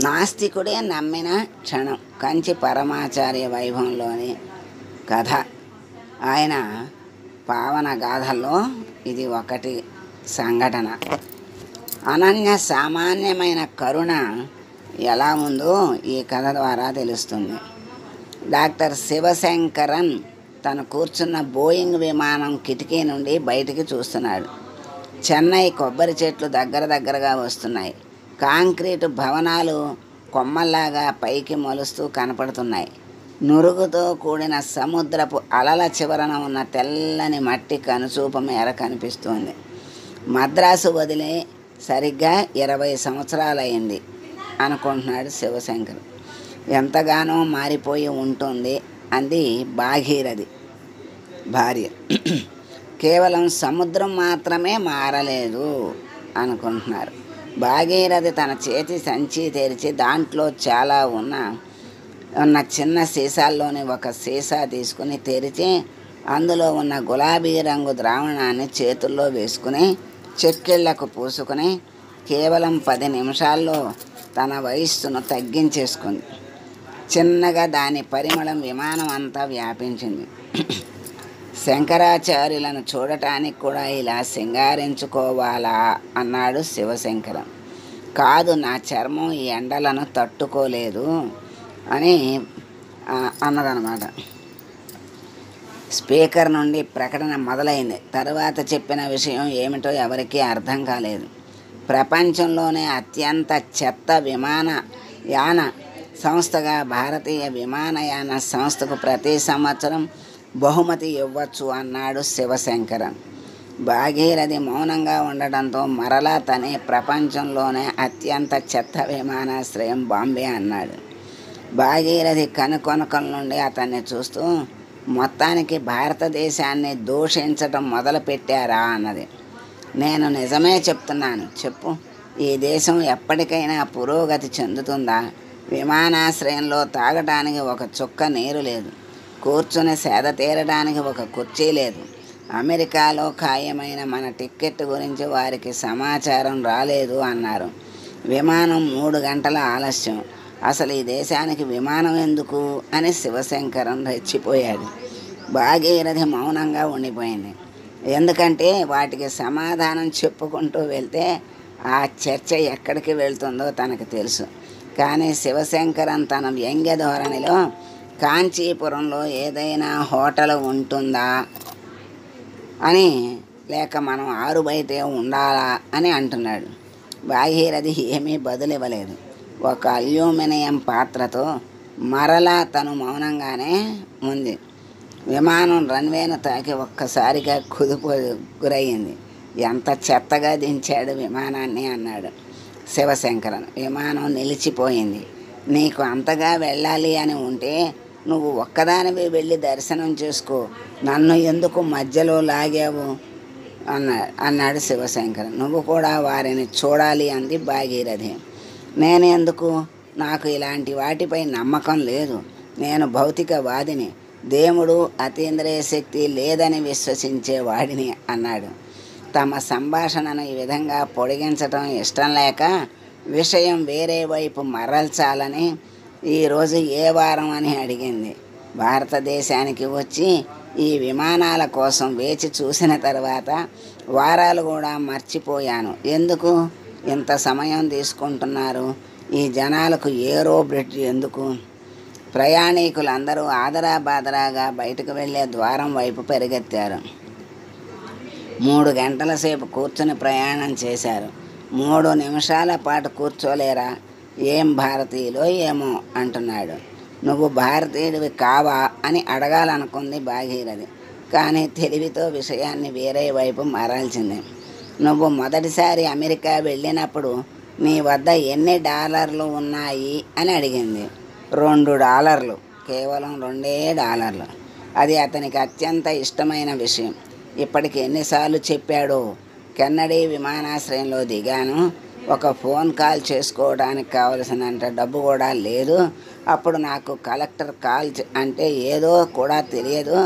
నాస్తికుడే నమ్మిన క్షణం కంచి పరమాచార్య వైభవంలోని కథ. ఆయన పావన గాథల్లో ఇది ఒకటి సంఘటన. అనన్య సామాన్యమైన కరుణ ఎలా ఉందో ఈ కథ ద్వారా తెలుస్తుంది. డాక్టర్ శివశంకరన్ తను కూర్చున్న బోయింగ్ విమానం కిటికీ నుండి బయటికి చూస్తున్నాడు. చెన్నై కొబ్బరి చెట్లు దగ్గరగా వస్తున్నాయి. కాంక్రీటు భవనాలు కొమ్మల్లాగా పైకి మొలుస్తూ కనపడుతున్నాయి. నురుగుతో కూడిన సముద్రపు అలల చివరన ఉన్న తెల్లని మట్టి కనుచూపు మేర కనిపిస్తుంది. మద్రాసు వదిలి సరిగ్గా 20 సంవత్సరాలయ్యింది అనుకుంటున్నాడు శివశంకర్. ఎంతగానో మారిపోయి ఉంటుంది అంది భాగీరథి భార్య. కేవలం సముద్రం మాత్రమే మారలేదు అనుకుంటున్నారు. భాగీరథి తన చేతి సంచి తెరిచి దాంట్లో చాలా ఉన్న చిన్న సీసాల్లోని ఒక సీసా తీసుకుని తెరిచి అందులో ఉన్న గులాబీ రంగు ద్రావణాన్ని చేతుల్లో వేసుకుని చెక్కిళ్లకు పూసుకుని కేవలం 10 నిమిషాల్లో తన వయస్సును తగ్గించేసుకుంది. చిన్నగా దాని పరిమళం విమానం అంతా వ్యాపించింది. శంకరాచార్యులను చూడటానికి కూడా ఇలా సింగారించుకోవాలా అన్నాడు శివశంకరం. కాదు, నా చర్మం ఈ ఎండలను తట్టుకోలేదు అని అన్నదనమాట. స్పీకర్ నుండి ప్రకటన మొదలైంది. తర్వాత చెప్పిన విషయం ఏమిటో ఎవరికీ అర్థం కాలేదు. ప్రపంచంలోనే అత్యంత చెత్త విమానయాన సంస్థగా భారతీయ విమానయాన సంస్థకు ప్రతి సంవత్సరం బహుమతి ఇవ్వచ్చు అన్నాడు శివశంకరన్. భాగీరథి మౌనంగా ఉండడంతో మరలా తనే ప్రపంచంలోనే అత్యంత చెత్త విమానాశ్రయం బాంబే అన్నాడు. భాగీరథి కనుకొనకల నుండి అతన్ని చూస్తూ మొత్తానికి భారతదేశాన్ని దూషించటం మొదలుపెట్టారా అన్నది. నేను నిజమే చెప్తున్నాను, చెప్పు, ఈ దేశం ఎప్పటికైనా పురోగతి చెందుతుందా? విమానాశ్రయంలో తాగటానికి ఒక చుక్క నీరు లేదు, కూర్చుని సేద తీరడానికి ఒక కుర్చీ లేదు. అమెరికాలో ఖాయమైన మన టిక్కెట్ గురించి వారికి సమాచారం రాలేదు అన్నారు. విమానం 3 గంటల ఆలస్యం. అసలు ఈ దేశానికి విమానం ఎందుకు అని శివశంకరన్ రెచ్చిపోయాడు. భాగీరథి మౌనంగా ఉండిపోయింది. ఎందుకంటే వాటికి సమాధానం చెప్పుకుంటూ వెళ్తే ఆ చర్చ ఎక్కడికి వెళ్తుందో తనకు తెలుసు. కానీ శివశంకరన్ తన వ్యంగ్య ధోరణిలో కాంచీపురంలో ఏదైనా హోటల్ ఉంటుందా అని, లేక మనం ఆరు బయటే ఉండాలా అని అంటున్నాడు. భాగీరథి ఏమీ బదులివ్వలేదు. ఒక అల్యూమినియం పాత్రతో మరలా తను మౌనంగానే ఉంది. విమానం రన్వేను తాకి ఒక్కసారిగా గురయ్యింది. ఎంత చెత్తగా దించాడు విమానాన్ని అన్నాడు శివశంకరన్. విమానం నిలిచిపోయింది. నీకు అంతగా వెళ్ళాలి అని ఉంటే నువ్వు ఒక్కదానివి వెళ్ళి దర్శనం చేసుకో, నన్ను ఎందుకు మధ్యలో లాగావు అన్నాడు శివశంకరన్. నువ్వు కూడా వారిని చూడాలి అంది భాగీరథి. నేను ఎందుకు? నాకు ఇలాంటి వాటిపై నమ్మకం లేదు. నేను భౌతికవాదిని, దేవుడు అతీంద్రియ శక్తి లేదని విశ్వసించేవాడిని అన్నాడు. తమ సంభాషణను ఈ విధంగా పొడిగించటం ఇష్టం లేక విషయం వేరే వైపు మరల్చాలని ఈరోజు ఏ వారం అని అడిగింది. భారతదేశానికి వచ్చి ఈ విమానాల కోసం వేచి చూసిన తర్వాత వారాలు కూడా మర్చిపోయాను. ఎందుకు ఇంత సమయం తీసుకుంటున్నారు? ఈ జనాలకు ఏరో బ్రిడ్జ్ ఎందుకు? ప్రయాణికులందరూ ఆదరాబాదరాగా బయటకు వెళ్ళే ద్వారం వైపు పరిగెత్తారు. 3 గంటల సేపు కూర్చుని ప్రయాణం చేశారు. 3 నిమిషాల పాటు కూర్చోలేరా? ఏం భారతీయులో ఏమో అంటున్నాడు. నువ్వు భారతీయుడివి కావా అని అడగాలనుకుంది భాగీరథి. కానీ తెలివితో విషయాన్ని వేరే వైపు మరల్చింది. నువ్వు మొదటిసారి అమెరికా వెళ్ళినప్పుడు నీ వద్ద ఎన్ని డాలర్లు ఉన్నాయి అని అడిగింది. $2. కేవలం $2. అది అతనికి అత్యంత ఇష్టమైన విషయం. ఇప్పటికి ఎన్నిసార్లు చెప్పాడో. కెన్నడీ విమానాశ్రయంలో దిగాను, ఒక ఫోన్ కాల్ చేసుకోవడానికి కావలసినంత డబ్బు కూడా లేదు. అప్పుడు నాకు కలెక్టర్ కాల్ అంటే ఏదో కూడా తెలియదు,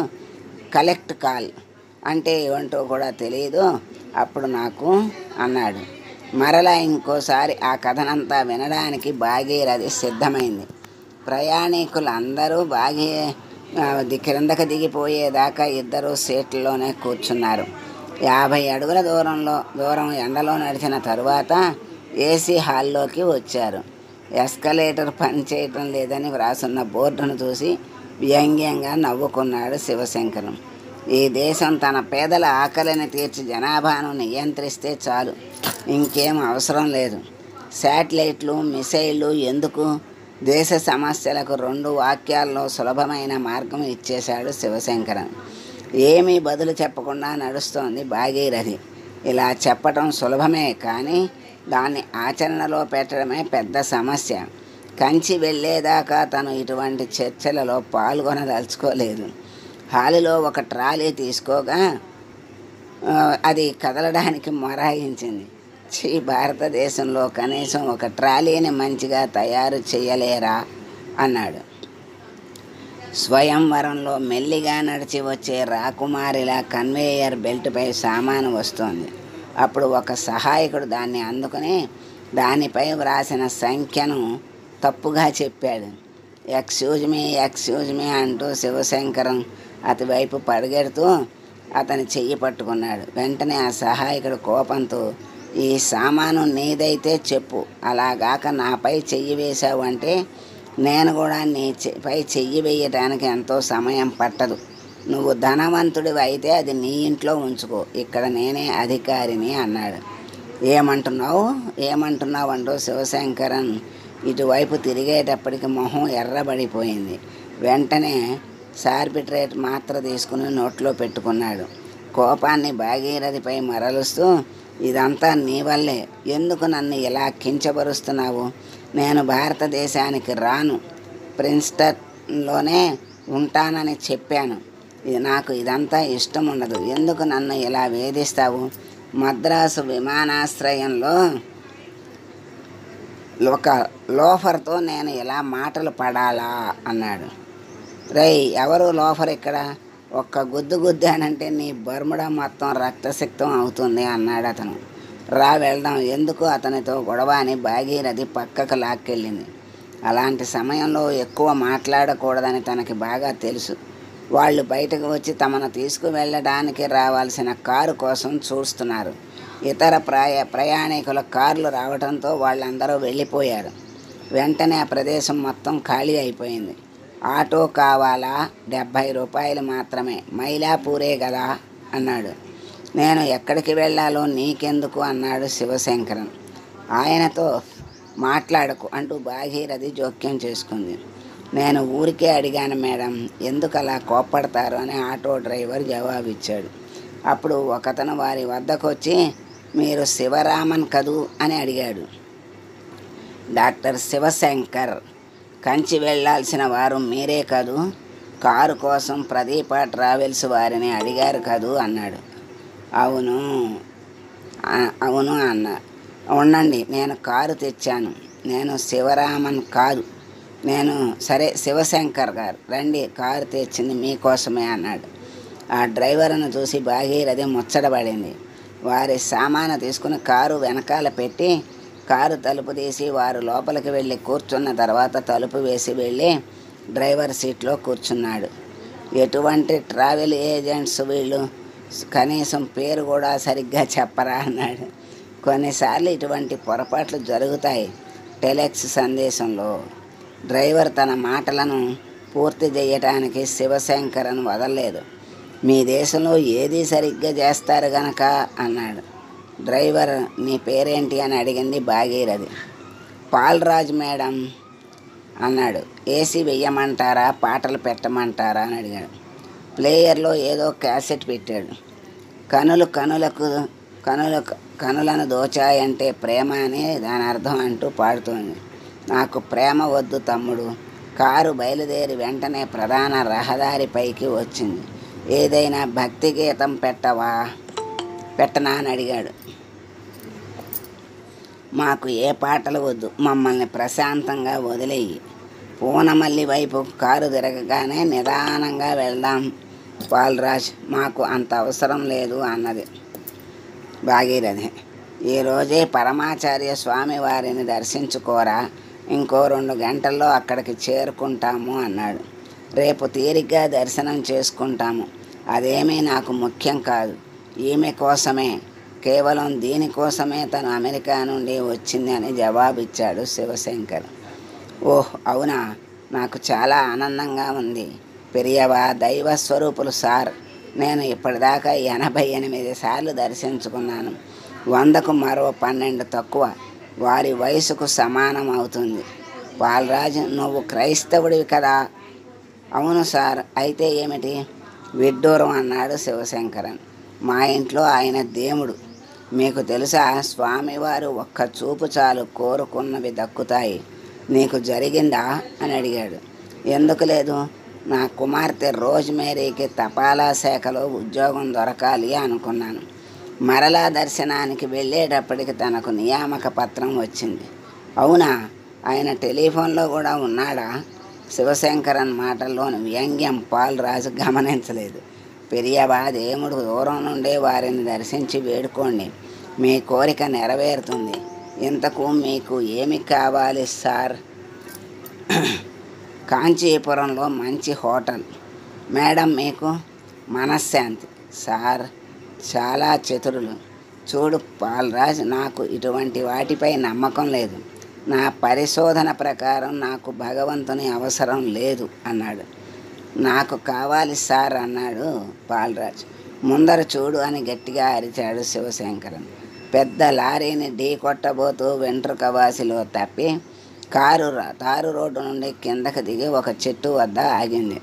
కలెక్ట్ కాల్ అంటే ఏమంటో కూడా తెలియదు. అప్పుడు నాకు అన్నాడు, మరలా ఇంకోసారి ఆ కథనంతా వినడానికి భాగీరథి సిద్ధమైంది. ప్రయాణికులందరూ క్రిందకు దిగిపోయేదాకా ఇద్దరు సీట్లలోనే కూర్చున్నారు. 50 అడుగుల దూరం ఎండలో నడిచిన తరువాత ఏసీ హాల్లోకి వచ్చారు. ఎస్కలేటర్ పనిచేయటం లేదని వ్రాసున్న బోర్డును చూసి వ్యంగ్యంగా నవ్వుకున్నాడు శివశంకరం. ఈ దేశం తన పేదల ఆకలిని తీర్చి జనాభాను నియంత్రిస్తే చాలు, ఇంకేం అవసరం లేదు. శాటిలైట్లు, మిసైళ్ళు ఎందుకు? దేశ సమస్యలకు 2 వాక్యాల్లో సులభమైన మార్గం ఇచ్చేశాడు శివశంకరన్. ఏమీ బదులు చెప్పకుండా నడుస్తోంది భాగీరథి. ఇలా చెప్పటం సులభమే, కానీ దాన్ని ఆచరణలో పెట్టడమే పెద్ద సమస్య. కంచి వెళ్ళేదాకా తను ఇటువంటి చర్చలలో పాల్గొనదలుచుకోలేదు. హాలులో ఒక ట్రాలీ తీసుకోగా అది కదలడానికి మొరాయించింది. భారతదేశంలో కనీసం ఒక ట్రాలీని మంచిగా తయారు చేయలేరా అన్నాడు. స్వయంవరంలో మెల్లిగా నడిచి వచ్చే రాకుమారిలా కన్వేయర్ బెల్ట్పై సామాను వస్తోంది. అప్పుడు ఒక సహాయకుడు దాన్ని అందుకుని దానిపై వ్రాసిన సంఖ్యను తప్పుగా చెప్పాడు. ఎక్స్క్యూజ్ మీ అంటూ శివశంకరం అటువైపు పరిగెడుతూ అతని చెయ్యి పట్టుకున్నాడు. వెంటనే ఆ సహాయకుడు కోపంతో, ఈ సామాను నీదైతే చెప్పు, అలాగాక నాపై చెయ్యి వేశావు అంటే నేను కూడా పై చెయ్యి వేయటానికి ఎంతో సమయం పట్టదు. నువ్వు ధనవంతుడివి అయితే అది నీ ఇంట్లో ఉంచుకో, ఇక్కడ నేనే అధికారిని అన్నాడు. ఏమంటున్నావు అంటూ శివశంకరన్ ఇటువైపు తిరిగేటప్పటికి మొహం ఎర్రబడిపోయింది. వెంటనే సార్బిట్రేట్ మాత్ర తీసుకుని నోట్లో పెట్టుకున్నాడు. కోపాన్ని భాగీరథిపై మరలుస్తూ, ఇదంతా నీ వల్లే, ఎందుకు నన్ను ఇలా కించపరుస్తున్నావు? నేను భారతదేశానికి రాను, ప్రిన్స్టన్లోనే ఉంటానని చెప్పాను. నాకు ఇదంతా ఇష్టం ఉండదు, ఎందుకు నన్ను ఇలా వేధిస్తావు? మద్రాసు విమానాశ్రయంలో ఒక లోఫర్తో నేను ఇలా మాటలు పడాలా అన్నాడు. రేయ్, ఎవరు లోఫర్ ఇక్కడ? ఒక్క గుద్దానంటే నీ బర్ముడా మొత్తం రక్తసిక్తం అవుతుంది అన్నాడు అతను. రా వెళ్దాం, ఎందుకు అతనితో గొడవ అని భాగీరథి పక్కకు లాక్కెళ్ళింది. అలాంటి సమయంలో ఎక్కువ మాట్లాడకూడదని తనకి బాగా తెలుసు. వాళ్ళు బయటకు వచ్చి తమను తీసుకువెళ్ళడానికి రావాల్సిన కారు కోసం చూస్తున్నారు. ఇతర ప్రయాణికుల కార్లు రావడంతో వాళ్ళందరూ వెళ్ళిపోయారు. వెంటనే ఆ ప్రదేశం మొత్తం ఖాళీ అయిపోయింది. ఆటో కావాలా? 70 రూపాయలు మాత్రమే, మైలాపూరే కదా అన్నాడు. నేను ఎక్కడికి వెళ్ళాలో నీకెందుకు అన్నాడు శివశంకరన్. ఆయనతో మాట్లాడకు అంటూ భాగీరథి జోక్యం చేసుకుంది. నేను ఊరికే అడిగాను మేడం, ఎందుకు అలా కోప్పడతారు అని ఆటో డ్రైవర్ జవాబిచ్చాడు. అప్పుడు ఒకతను వారి వద్దకు వచ్చి, మీరు శివరామన్ కదూ అని అడిగాడు. డాక్టర్ శివశంకర్, కంచి వెళ్ళాల్సిన వారు మీరే కదూ? కారు కోసం ప్రదీప ట్రావెల్స్ వారిని అడిగారు కదూ అన్నాడు. అవును అన్న. ఉండండి, నేను కారు తెచ్చాను. నేను శివరామన్ కాదు, నేను సరే శివశంకర్ గారు, రండి, కారు తెచ్చింది మీకోసమే అన్నాడు. ఆ డ్రైవర్ను చూసి భాగీరథి ముచ్చటపడింది. వారి సామాను తీసుకుని కారు వెనకాల పెట్టి కారు తలుపు తీసి వారు లోపలికి వెళ్ళి కూర్చున్న తర్వాత తలుపు వేసి వెళ్ళి డ్రైవర్ సీట్లో కూర్చున్నాడు. ఎటువంటి ట్రావెల్ ఏజెంట్స్ వీళ్ళు, కనీసం పేరు కూడా సరిగ్గా చెప్పరా అన్నాడు. కొన్నిసార్లు ఇటువంటి పొరపాట్లు జరుగుతాయి టెలెక్స్ సందేశంలో. డ్రైవర్ తన మాటలను పూర్తి చేయటానికి శివశంకరన్ వదలలేదు. మీ దేశంలో ఏది సరిగ్గా చేస్తారు గనక అన్నాడు. డ్రైవర్, నీ పేరేంటి అని అడిగింది భాగీరథి. పాల్రాజ్ మేడం అన్నాడు. ఏసీ వెయ్యమంటారా, పాటలు పెట్టమంటారా అని అడిగాడు. ప్లేయర్లో ఏదో క్యాసెట్ పెట్టాడు. కనులను దోచాయంటే ప్రేమ అని దాని అర్థం అంటూ పాడుతోంది. నాకు ప్రేమ వద్దు తమ్ముడు. కారు బయలుదేరి వెంటనే ప్రధాన రహదారిపైకి వచ్చింది. ఏదైనా భక్తి గీతం పెట్టనా అని అడిగాడు. మాకు ఏ పాటలు వద్దు, మమ్మల్ని ప్రశాంతంగా వదిలేయి. పూనమల్లి వైపు కారు తిరగగానే నిదానంగా వెళ్దాం పాల్రాజ్, మాకు అంత అవసరం లేదు అన్నది భాగీరథి. ఈరోజే పరమాచార్య స్వామి వారిని దర్శించుకోరా, ఇంకో 2 గంటల్లో అక్కడికి చేరుకుంటాము అన్నాడు. రేపు తీరిగ్గా దర్శనం చేసుకుంటాము. అదేమీ నాకు ముఖ్యం కాదు. ఈమె కోసమే, కేవలం దీనికోసమే తను అమెరికా నుండి వచ్చింది అని జవాబిచ్చాడు శివశంకర్. ఓహ్ అవునా, నాకు చాలా ఆనందంగా ఉంది. పెరియవా దైవ స్వరూపులు సార్. నేను ఇప్పటిదాకా 88 సార్లు దర్శించుకున్నాను. 100కు మరో 12 తక్కువ. వారి వయసుకు సమానం అవుతుంది. బాలరాజు, నువ్వు క్రైస్తవుడివి కదా? అవును సార్. అయితే ఏమిటి? విడ్డూరం అన్నాడు శివశంకరన్. మా ఇంట్లో ఆయన దేవుడు. మీకు తెలుసా, స్వామివారు ఒక్క చూపు చాలు కోరుకున్నవి దక్కుతాయి. నీకు జరిగిందా అని అడిగాడు. ఎందుకు లేదు? నా కుమార్తె రోజ్మేరీకి తపాలా శాఖలో ఉద్యోగం దొరకాలి అనుకున్నాను. మరలా దర్శనానికి వెళ్ళేటప్పటికి తనకు నియామక పత్రం వచ్చింది. అవునా? ఆయన టెలిఫోన్లో కూడా ఉన్నాడా? శివశంకరన్ మాటల్లోని వ్యంగ్యం పాల్రాజు గమనించలేదు. పెరియవా, దేవుడు దూరం నుండే వారిని దర్శించి వేడుకోండి, మీ కోరిక నెరవేరుతుంది. ఇంతకు మీకు ఏమి కావాలి సార్? కాంచీపురంలో మంచి హోటల్. మేడం, మీకు? మనశ్శాంతి. సార్ చాలా చతురులు. చూడు పాల్రాజ్, నాకు ఇటువంటి వాటిపై నమ్మకం లేదు. నా పరిశోధన ప్రకారం నాకు భగవంతుని అవసరం లేదు అన్నాడు. నాకు కావాలి సార్ అన్నాడు పాల్రాజ్. ముందర చూడు అని గట్టిగా అరిచాడు శివశంకరన్. పెద్ద లారీని ఢీ కొట్టబోతూ వెంట్రుకవాసిలో తప్పి కారు తారు రోడ్డు నుండి కిందకు దిగి ఒక చెట్టు వద్ద ఆగింది.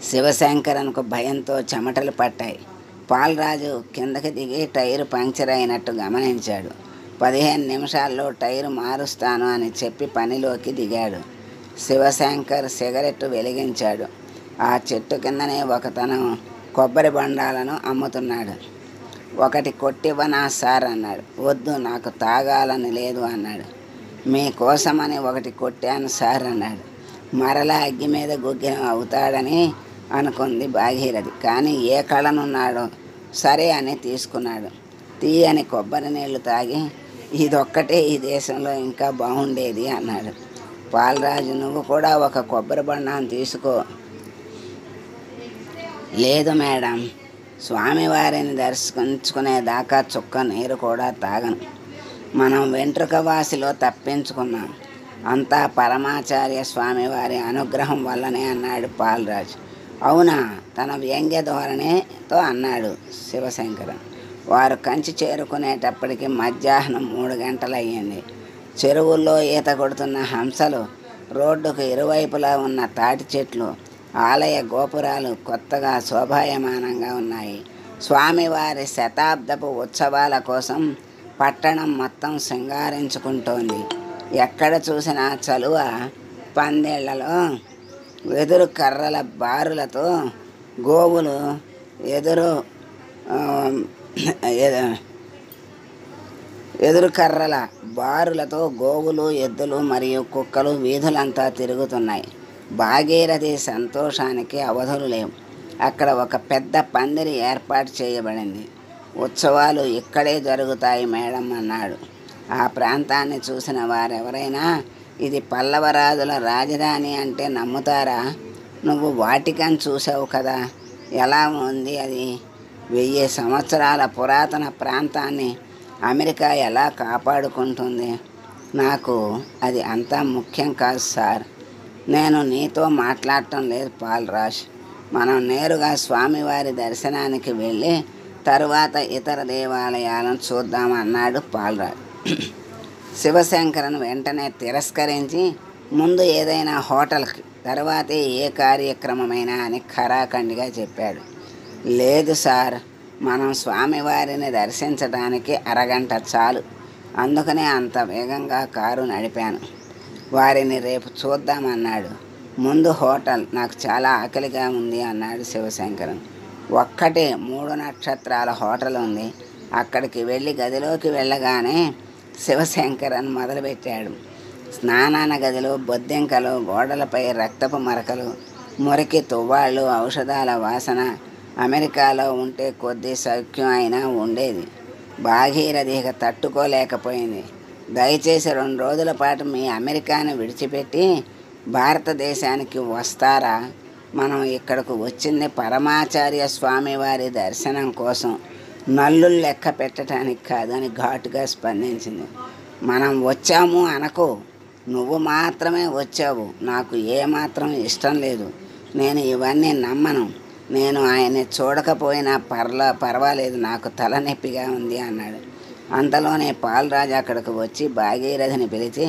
శివశంకరన్కు భయంతో చెమటలు పట్టాయి. పాల్రాజు కిందకి దిగి టైరు పంక్చర్ అయినట్టు గమనించాడు. 15 నిమిషాల్లో టైరు మారుస్తాను అని చెప్పి పనిలోకి దిగాడు. శివశంకర్ సిగరెట్టు వెలిగించాడు. ఆ చెట్టు కిందనే ఒకతను కొబ్బరి బొండాలను అమ్ముతున్నాడు. ఒకటి కొట్టివ్వనా సార్ అన్నాడు. వద్దు, నాకు తాగాలని లేదు అన్నాడు. మీకోసమని ఒకటి కొట్టాను సార్ అన్నాడు. మరలా అగ్గి మీద గుగ్గిన అవుతాడని అనుకుంది భాగీరథి. కానీ ఏ కళనున్నాడో సరే అని తీసుకున్నాడు. తీయని కొబ్బరి నీళ్లు తాగి, ఇదొక్కటే ఈ దేశంలో ఇంకా బాగుండేది అన్నాడు. పాల్రాజు, నువ్వు కూడా ఒక కొబ్బరి బొండాన్ని తీసుకో. లేదు మేడం, స్వామివారిని దర్శించుకునేదాకా చుక్క నీరు కూడా తాగను. మనం వెంట్రుకవాసిలో తప్పించుకున్నాం. అంతా పరమాచార్య స్వామివారి అనుగ్రహం వల్లనే అన్నాడు పాల్రాజు. అవునా? తన వ్యంగ్య ధోరణితో అన్నాడు శివశంకరన్. వారు కంచి చేరుకునేటప్పటికి మధ్యాహ్నం 3 గంటలయ్యింది. చెరువుల్లో ఈత కొడుతున్న హంసలు, రోడ్డుకు ఇరువైపులా ఉన్న తాటి చెట్లు, ఆలయ గోపురాలు కొత్తగా శోభాయమానంగా ఉన్నాయి. స్వామివారి శతాబ్దపు ఉత్సవాల కోసం పట్టణం మొత్తం శృంగారించుకుంటోంది. ఎక్కడ చూసినా చలువ పందేళ్లలో వెదురు కర్రల బారులతో గోవులు ఎదురు కర్రల బారులతో గోవులు, ఎద్దులు మరియు కుక్కలు వీధులంతా తిరుగుతున్నాయి. భాగీరథి సంతోషానికి అవధులు లేవు. అక్కడ ఒక పెద్ద పందిరి ఏర్పాటు చేయబడింది. ఉత్సవాలు ఇక్కడే జరుగుతాయి మేడం అన్నాడు. ఆ ప్రాంతాన్ని చూసిన వారెవరైనా ఇది పల్లవరాజుల రాజధాని అంటే నమ్ముతారా? నువ్వు వాటికన్ చూసావు కదా, ఎలా ఉంది అది? 1000 సంవత్సరాల పురాతన ప్రాంతాన్ని అమెరికా ఎలా కాపాడుకుంటుంది? నాకు అది అంతా ముఖ్యం కాదు సార్. నేను నీతో మాట్లాడటం లేదు పాల్రాజ్. మనం నేరుగా స్వామివారి దర్శనానికి వెళ్ళి తరువాత ఇతర దేవాలయాలను చూద్దామన్నాడు పాల్రాజ్. శివశంకరన్ వెంటనే తిరస్కరించి, ముందు ఏదైనా హోటల్కి, తర్వాతే ఏ కార్యక్రమమైనా అని ఖరాఖండిగా చెప్పాడు. లేదు సార్, మనం స్వామివారిని దర్శించడానికి అరగంట చాలు. అందుకనే అంత వేగంగా కారు నడిపాను. వారిని రేపు చూద్దామన్నాడు. ముందు హోటల్, నాకు చాలా ఆకలిగా ఉంది అన్నాడు శివశంకరన్. ఒక్కటే 3 నక్షత్రాల హోటల్ ఉంది. అక్కడికి వెళ్ళి గదిలోకి వెళ్ళగానే శివశంకరన్ మొదలుపెట్టాడు. స్నానాన గదిలో బొద్దింకలు, గోడలపై రక్తపు మరకలు, మురికి తువ్వాళ్ళు, ఔషధాల వాసన. అమెరికాలో ఉంటే కొద్ది సౌఖ్యం అయినా ఉండేది. భాగీరథి ఇక తట్టుకోలేకపోయింది. దయచేసి 2 రోజుల పాటు మీ అమెరికాను విడిచిపెట్టి భారతదేశానికి వస్తారా? మనం ఇక్కడకు వచ్చింది పరమాచార్య స్వామివారి దర్శనం కోసం, నల్లులు లెక్క పెట్టడానికి కాదని ఘాటుగా స్పందించింది. మనం వచ్చాము అనకు, నువ్వు మాత్రమే వచ్చావు. నాకు ఏమాత్రం ఇష్టం లేదు. నేను ఇవన్నీ నమ్మను. నేను ఆయన్ని చూడకపోయినా పర్వాలేదు, నాకు తలనొప్పిగా ఉంది అన్నాడు. అంతలోనే పాలరాజు అక్కడికి వచ్చి భాగీరథిని పిలిచి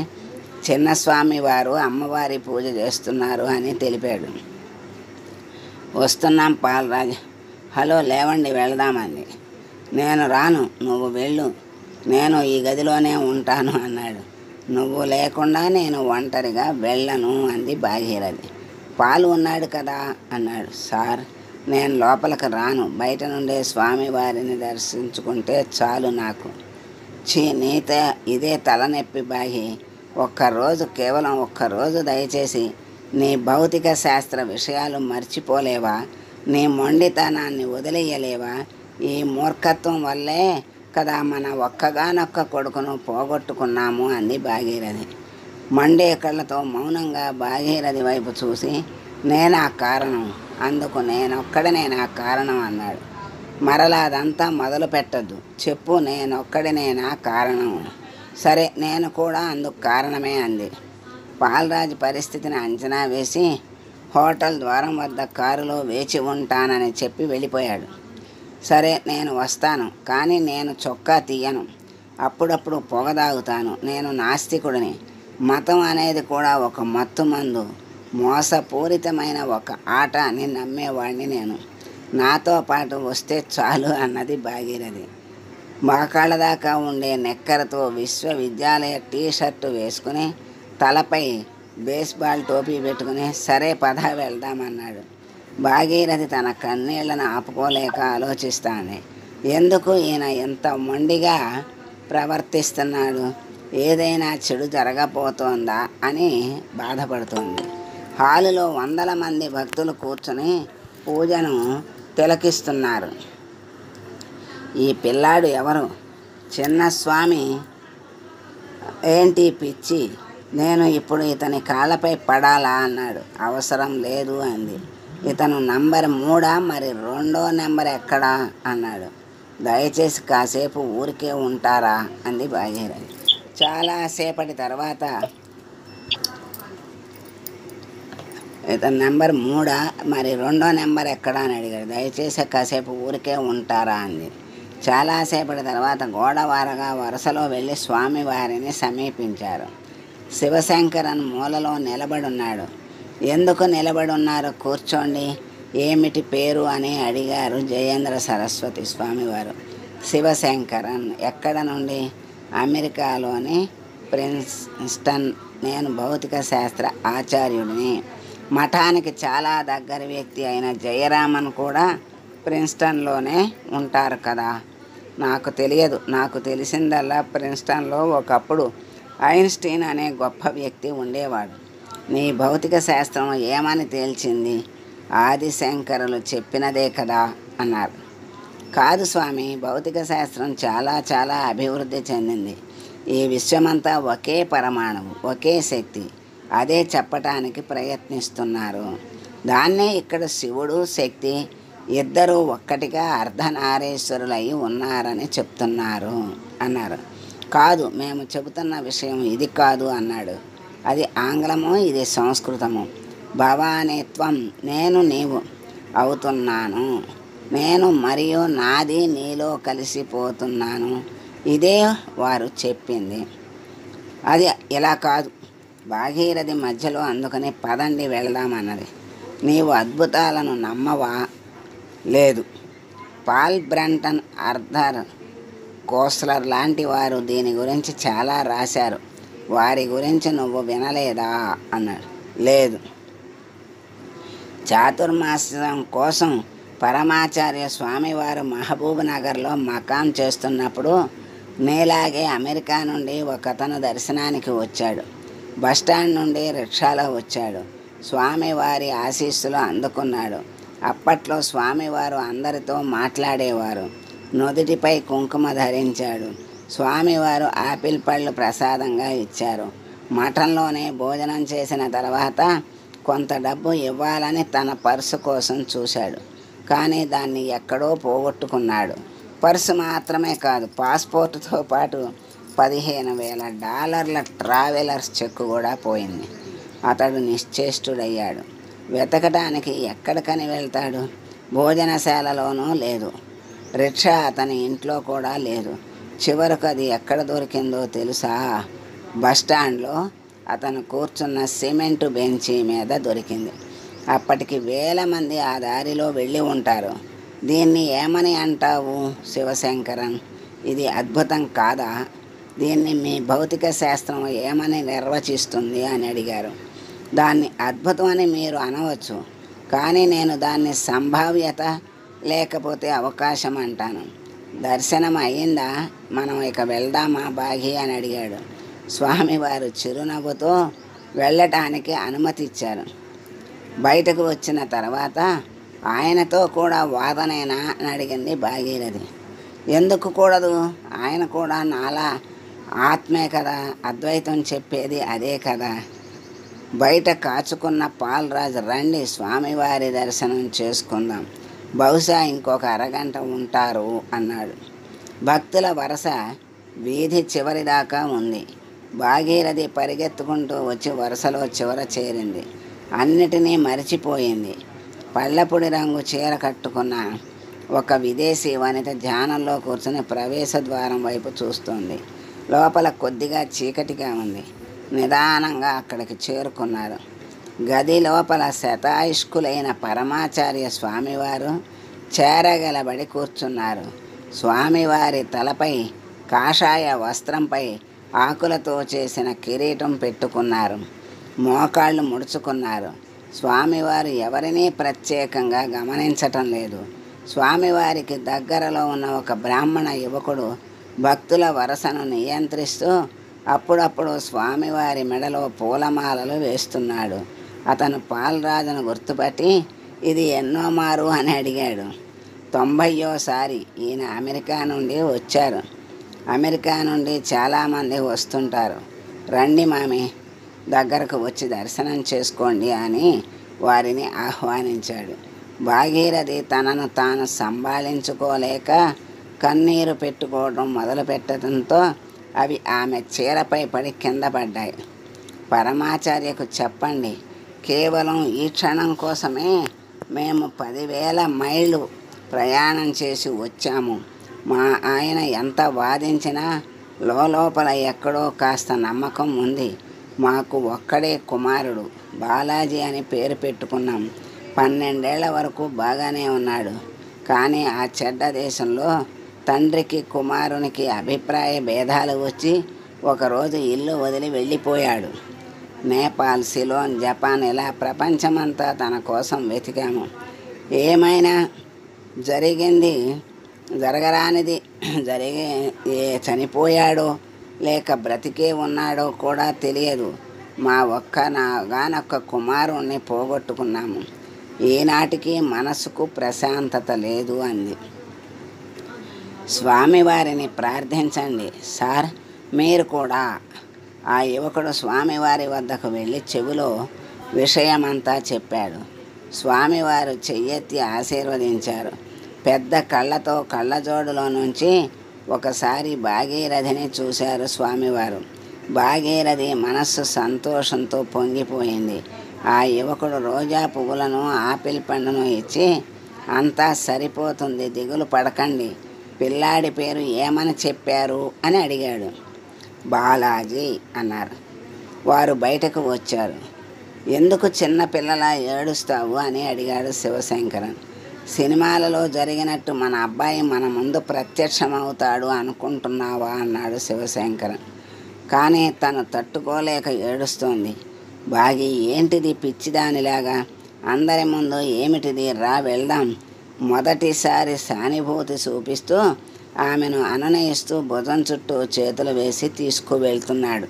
చిన్నస్వామి వారు అమ్మవారి పూజ చేస్తున్నారు అని తెలిపాడు. వస్తున్నాం పాలరాజు. హలో, లేవండి వెళదామంది. నేను రాను, నువ్వు వెళ్ళు, నేను ఈ గదిలోనే ఉంటాను అన్నాడు. నువ్వు లేకుండా నేను ఒంటరిగా వెళ్ళను అంది భాగీరథి. పాలు ఉన్నాడు కదా అన్నాడు. సార్, నేను లోపలికి రాను, బయట నుండే స్వామివారిని దర్శించుకుంటే చాలు నాకు. నీత ఇదే తలనొప్పి బాగి. కేవలం ఒక్కరోజు దయచేసి నీ భౌతిక శాస్త్ర విషయాలు మర్చిపోలేవా? నీ మొండితనాన్ని వదిలేయలేవా? ఈ మూర్ఖత్వం వల్లే కదా మన ఒక్కగానొక్క కొడుకును పోగొట్టుకున్నాము అంది భాగీరథి. మండే కళ్ళతో మౌనంగా భాగీరథి వైపు చూసి నేనా కారణం, అందుకు నేనొక్కడనేనా కారణం అన్నాడు. మరలా అదంతా మొదలు పెట్టద్దు, చెప్పు, నేనొక్కడినేనా కారణం? సరే, నేను కూడా అందుకు కారణమే అంది. పాలరాజు పరిస్థితిని అంచనా వేసి హోటల్ ద్వారం వద్ద కారులో వేచి ఉంటానని చెప్పి వెళ్ళిపోయాడు. సరే, నేను వస్తాను, కానీ నేను చొక్కా తీయను. అప్పుడప్పుడు పొగ తాగుతాను. నేను నాస్తికుడిని. మతం అనేది కూడా ఒక మత్తు మందు, మోసపూరితమైన ఒక ఆట అని నమ్మేవాడిని నేను. నాతో పాటు వస్తే చాలు అన్నది భాగీరథి. మోకాళ్ళ దాకా ఉండే నెక్కరతో విశ్వవిద్యాలయ టీషర్టు వేసుకుని తలపై బేస్బాల్ టోపీ పెట్టుకుని సరే పద వెళ్దామన్నాడు. భాగీరథి తన కన్నీళ్లను ఆపుకోలేక ఆలోచిస్తాంది. ఎందుకు ఈయన ఎంత మొండిగా ప్రవర్తిస్తున్నాడు? ఏదైనా చెడు జరగబోతోందా అని బాధపడుతోంది. హాలులో 100 మంది భక్తులు కూర్చుని పూజను తిలకిస్తున్నారు. ఈ పిల్లాడు ఎవరు? చిన్నస్వామి. ఏంటి పిచ్చి, నేను ఇప్పుడు ఇతని కాళ్ళపై పడాలా అన్నాడు. అవసరం లేదు అంది. ఇతను నంబర్ 3, మరి 2వ నెంబర్ ఎక్కడా అన్నాడు. దయచేసి కాసేపు ఊరికే ఉంటారా అంది భాగీరథి. చాలాసేపటి తర్వాత ఇతను నెంబర్ 3, మరి 2వ నెంబర్ ఎక్కడా అని అడిగాడు. దయచేసి కాసేపు ఊరికే ఉంటారా అంది. చాలాసేపటి తర్వాత గోడవారగా వరుసలో వెళ్ళి స్వామివారిని సమీపించారు. శివశంకరన్ మూలలో నిలబడున్నాడు. ఎందుకు నిలబడున్నారు? కూర్చోండి. ఏమిటి పేరు అని అడిగారు జయేంద్ర సరస్వతి స్వామివారు. శివశంకరన్. ఎక్కడ నుండి? అమెరికాలోని ప్రిన్స్టన్. నేను భౌతిక శాస్త్ర ఆచార్యుడిని. మఠానికి చాలా దగ్గర వ్యక్తి అయిన జయరామన్ కూడా ప్రిన్స్టన్లోనే ఉంటారు కదా. నాకు తెలియదు. నాకు తెలిసిందల్లా ప్రిన్స్టన్లో ఒకప్పుడు ఐన్స్టీన్ అనే గొప్ప వ్యక్తి ఉండేవాడు. నీ భౌతిక శాస్త్రం ఏమని తేల్చింది? ఆదిశంకరులు చెప్పినదే కదా అన్నారు. కాదు స్వామి, భౌతిక శాస్త్రం చాలా చాలా అభివృద్ధి చెందింది. ఈ విశ్వమంతా ఒకే పరమాణువు, ఒకే శక్తి. అదే చెప్పటానికి ప్రయత్నిస్తున్నారు. దాన్నే ఇక్కడ శివుడు, శక్తి ఇద్దరూ ఒక్కటిగా అర్ధనారీశ్వరులై ఉన్నారని చెప్తున్నారు అన్నారు. కాదు, మేము చెబుతున్న విషయం ఇది కాదు అన్నాడు. అది ఆంగ్లము, ఇది సంస్కృతము. భవానిత్వం, నేను నీవు అవుతున్నాను. నేను మరియు నాది నీలో కలిసిపోతున్నాను. ఇదే వారు చెప్పింది. అది ఇలా కాదు. భాగీరథి మధ్యలో అందుకని పదండి వెళదామన్నది. నీవు అద్భుతాలను నమ్మవా? లేదు. పాల్ బ్రంటన్, ఆర్థర్ కోస్లర్ లాంటి వారు దీని గురించి చాలా రాశారు. వారి గురించి నువ్వు వినలేదా అన్నాడు. లేదు. చాతుర్మాస్యం కోసం పరమాచార్య స్వామివారు మహబూబ్ నగర్లో మకాం చేస్తున్నప్పుడు నేలాగే అమెరికా నుండి ఒకతను దర్శనానికి వచ్చాడు. బస్టాండ్ నుండి రిక్షాలో వచ్చాడు. స్వామివారి ఆశీస్సులు అందుకున్నాడు. అప్పట్లో స్వామివారు అందరితో మాట్లాడేవారు. నుదుటిపై కుంకుమ ధరించాడు. స్వామివారు ఆపిల్ పళ్ళు ప్రసాదంగా ఇచ్చారు. మఠంలోనే భోజనం చేసిన తర్వాత కొంత డబ్బు ఇవ్వాలని తన పర్సు కోసం చూశాడు. కానీ దాన్ని ఎక్కడో పోగొట్టుకున్నాడు. పర్సు మాత్రమే కాదు, పాస్పోర్టుతో పాటు $15,000 ట్రావెలర్స్ చెక్కు కూడా పోయింది. అతడు నిశ్చేష్టుడయ్యాడు. వెతకడానికి ఎక్కడికని వెళ్తాడు? భోజనశాలలోనూ లేదు. రిక్షా అతని ఇంట్లో కూడా లేదు. చివరకు అది ఎక్కడ దొరికిందో తెలుసా? బస్టాండ్లో అతను కూర్చున్న సిమెంటు బెంచీ మీద దొరికింది. అప్పటికి వేల మంది ఆ దారిలో వెళ్ళి ఉంటారు. దీన్ని ఏమని అంటావు శివశంకరన్? ఇది అద్భుతం కాదా? దీన్ని మీ భౌతిక శాస్త్రం ఏమని నిర్వచిస్తుంది అని అడిగారు. దాన్ని అద్భుతం అని మీరు అనవచ్చు, కానీ నేను దాన్ని సంభావ్యత లేకపోతే అవకాశం అంటాను. దర్శనం అయ్యిందా? మనం ఇక వెళ్దామా బాగి అని అడిగాడు. స్వామివారు చిరునవ్వుతో వెళ్ళటానికి అనుమతి ఇచ్చారు. బయటకు వచ్చిన తర్వాత ఆయనతో కూడా వాదనేనా అని అడిగింది భాగీరథి. ఎందుకు కూడదు? ఆయన కూడా నాలా ఆత్మే కదా, అద్వైతం చెప్పేది అదే కదా. బయట కాచుకున్న పాలరాజు, రండి స్వామివారి దర్శనం చేసుకుందాం, బహుశా ఇంకొక అరగంట ఉంటారు అన్నాడు. భక్తుల వరస వీధి చివరి దాకా ఉంది. భాగీరథి పరిగెత్తుకుంటూ వచ్చి వరుసలో చివర చేరింది. అన్నిటినీ మరిచిపోయింది. పళ్ళపొడి రంగు చీర కట్టుకున్న ఒక విదేశీ వనిత ధ్యానంలో కూర్చుని ప్రవేశ ద్వారం వైపు చూస్తోంది. లోపల కొద్దిగా చీకటిగా ఉంది. నిదానంగా అక్కడికి చేరుకున్నారు. గది లోపల శతాయుష్కులైన పరమాచార్య స్వామివారు చేరగలబడి కూర్చున్నారు. స్వామివారి తలపై కాషాయ వస్త్రంపై ఆకులతో చేసిన కిరీటం పెట్టుకున్నారు. మోకాళ్ళు ముడుచుకున్నారు. స్వామివారు ఎవరినీ ప్రత్యేకంగా గమనించటం లేదు. స్వామివారికి దగ్గరలో ఉన్న ఒక బ్రాహ్మణ యువకుడు భక్తుల వరసను నియంత్రిస్తూ అప్పుడప్పుడు స్వామివారి మెడలో పూలమాలలు వేస్తున్నాడు. అతను పాలరాజును గుర్తుపట్టి ఇది ఎన్నో మారు అని అడిగాడు. 90వ ఈయన అమెరికా నుండి వచ్చారు. అమెరికా నుండి చాలామంది వస్తుంటారు. రండి మామి, దగ్గరకు వచ్చి దర్శనం చేసుకోండి అని వారిని ఆహ్వానించాడు. భాగీరథి తనను తాను సంభాళించుకోలేక కన్నీరు పెట్టుకోవడం మొదలుపెట్టడంతో అవి ఆమె చీరపై పడి కింద పడ్డాయి. పరమాచార్యకు చెప్పండి, కేవలం ఈ క్షణం కోసమే మేము 10,000 మైళ్ళు ప్రయాణం చేసి వచ్చాము. మా ఆయన ఎంత వాదించినా లోపల ఎక్కడో కాస్త నమ్మకం ఉంది. మాకు ఒక్కడే కుమారుడు, బాలాజీ అని పేరు పెట్టుకున్నాం. 12 ఏళ్ల వరకు బాగానే ఉన్నాడు. కానీ ఆ చెడ్డ దేశంలో తండ్రికి కుమారునికి అభిప్రాయ భేదాలు వచ్చి ఒకరోజు ఇల్లు వదిలి వెళ్ళిపోయాడు. నేపాల్, సిలోన్, జపాన్ ఇలా ప్రపంచమంతా తన కోసం వెతికాము. ఏమైనా జరగరానిది చనిపోయాడో లేక బ్రతికే ఉన్నాడో కూడా తెలియదు. మా నాగానొక్క కుమారుణ్ణి పోగొట్టుకున్నాము. ఈనాటికి మనసుకు ప్రశాంతత లేదు అంది. స్వామివారిని ప్రార్థించండి సార్, మీరు కూడా. ఆ యువకుడు స్వామివారి వద్దకు వెళ్ళి చెవిలో విషయమంతా చెప్పాడు. స్వామివారు చెయ్యెత్తి ఆశీర్వదించారు. పెద్ద కళ్ళతో కళ్ళజోడులో నుంచి ఒకసారి భాగీరథిని చూశారు స్వామివారు. భాగీరథి మనస్సు సంతోషంతో పొంగిపోయింది. ఆ యువకుడు రోజా పువ్వులను, ఆపిల్ పండును ఇచ్చి, అంతా సరిపోతుంది, దిగులు పడకండి, పిల్లాడి పేరు ఏమని చెప్పారు అని అడిగాడు. బాలాజీ అన్నారు. వారు బయటకు వచ్చారు. ఎందుకు చిన్న పిల్లలా ఏడుస్తావు అని అడిగాడు శివశంకరన్. సినిమాలలో జరిగినట్టు మన అబ్బాయి మన ముందు ప్రత్యక్షమవుతాడు అనుకుంటున్నావా అన్నాడు శివశంకరన్. కానీ తను తట్టుకోలేక ఏడుస్తోంది. బాగి, ఏంటిది పిచ్చిదానిలాగా? అందరి ముందు ఏమిటిది? రా వెళ్దాం. మొదటిసారి సానుభూతి చూపిస్తూ ఆమెను అనునయిస్తూ భుజం చుట్టూ చేతులు వేసి తీసుకువెళ్తున్నాడు.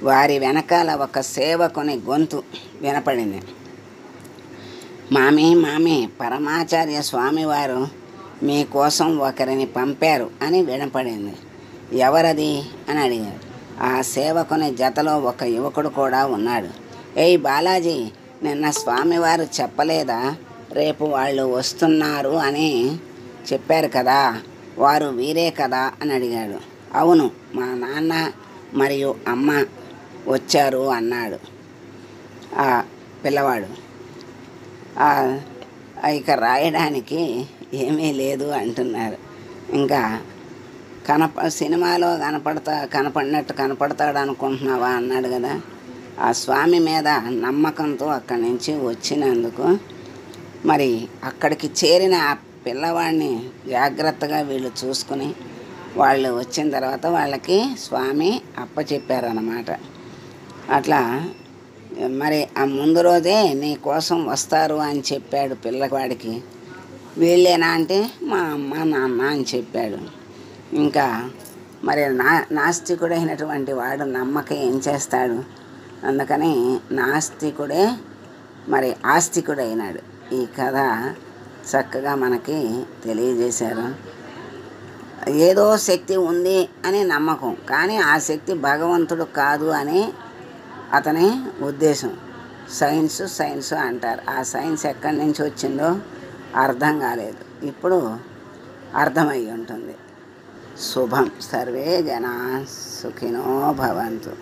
వారి వెనకాల ఒక సేవకుని గొంతు వినపడింది. మామీ, పరమాచార్య స్వామివారు మీకోసం ఒకరిని పంపారు అని వినపడింది. ఎవరది అని అడిగాడు. ఆ సేవకుని జతలో ఒక యువకుడు కూడా ఉన్నాడు. ఏయ్ బాలాజీ, నిన్న స్వామివారు చెప్పలేదా రేపు వాళ్ళు వస్తున్నారు అని చెప్పారు కదా, వారు వీరే కదా అని అడిగాడు. అవును, మా నాన్న మరియు అమ్మ వచ్చారు అన్నాడు ఆ పిల్లవాడు. ఇక రాయడానికి ఏమీ లేదు అంటున్నారు. ఇంకా సినిమాలో కనపడినట్టు కనపడతాడు అనుకుంటున్నావా అన్నాడు కదా. ఆ స్వామి మీద నమ్మకంతో అక్కడి నుంచి వచ్చినందుకు మరి అక్కడికి చేరిన ఆ పిల్లవాడిని జాగ్రత్తగా వీళ్ళు చూసుకుని వాళ్ళు వచ్చిన తర్వాత వాళ్ళకి స్వామి అప్పచెప్పారన్నమాట. అట్లా మరి ఆ ముందు రోజే నీ కోసం వస్తారు అని చెప్పాడు పిల్లవాడికి. వీళ్ళేనా అంటే మా అమ్మ నాన్న అని చెప్పాడు. ఇంకా మరి నాస్తికుడైనటువంటి వాడు నమ్మక ఏం చేస్తాడు? అందుకని నాస్తికుడే మరి ఆస్తికుడైనాడు. ఈ కథ చక్కగా మనకి తెలియజేశారు. ఏదో శక్తి ఉంది అని నమ్మకం, కానీ ఆ శక్తి భగవంతుడు కాదు అని అతని ఉద్దేశం. సైన్స్ అంటారు. ఆ సైన్స్ ఎక్కడి నుంచి వచ్చిందో అర్థం కాలేదు, ఇప్పుడు అర్థమై ఉంటుంది. శుభం. సర్వే జనా సుఖినో భవంతు.